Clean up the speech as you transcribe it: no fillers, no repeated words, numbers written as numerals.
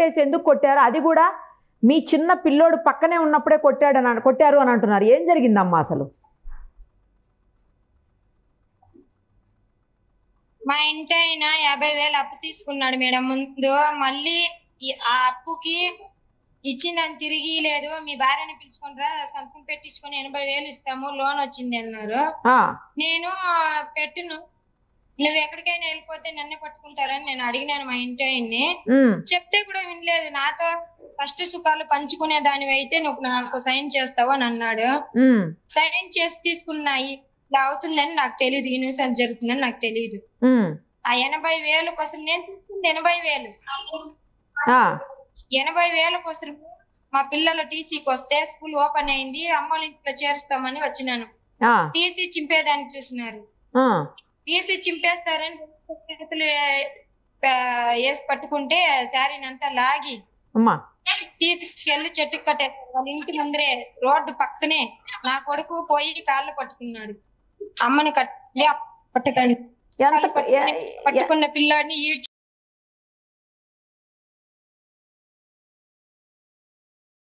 కట్టేసి ఎందుకు కొట్టారు? అది కూడా మీ చిన్న పిల్లోడు పక్కనే ఉన్నప్పుడే కొట్టారు అని అంటున్నారు. ఏం జరిగిందమ్మా అసలు? మా ఇంటి ఆయన 50,000 అప్పు తీసుకున్నాడు మేడం ముందు. మళ్ళీ ఆ అప్పుకి ఇచ్చిందని తిరిగి లేదు. మీ భార్యని పిలుచుకుంటారా, సంతకం పెట్టించుకొని 80,000 ఇస్తాము, లోన్ వచ్చింది అన్నారు. నేను పెట్టును, నువ్వు ఎక్కడికైనా వెళ్ళిపోతే నన్నే పట్టుకుంటారని నేను అడిగినాను మా ఇంటి ఆయన్ని. చెప్తే కూడా వినలేదు. నాతో కష్ట సుఖాలు పంచుకునే దానివి అయితే నువ్వు నాకు సైన్ చేస్తావు అని అన్నాడు. సైన్ చేసి తీసుకున్నాయి. ఇలా అవుతుందని నాకు తెలియదు, న్యూసెన్స్ జరుగుతుందని నాకు తెలియదు. ఆ 80,000 కోసం నేను తీసుకుంది 80,000 కోసం మా పిల్లల టీసీకి వస్తే స్కూల్ ఓపెన్ అయింది, అమ్మోళ్ళ ఇంట్లో చేరుస్తామని వచ్చినాను. టీసీ చింపేదానికి చూసినారు. టీసీ చింపేస్తారని చేతులు వేసి పట్టుకుంటే శారీని అంతా లాగి తీసుకెళ్లి చెట్టుకు కట్టేస్తారు. వాళ్ళ ఇంటి ముందరే రోడ్డు పక్కనే నా కొడుకు పోయి కాళ్ళు పట్టుకున్నాడు. అమ్మను పట్టుకున్న పిల్లాడిని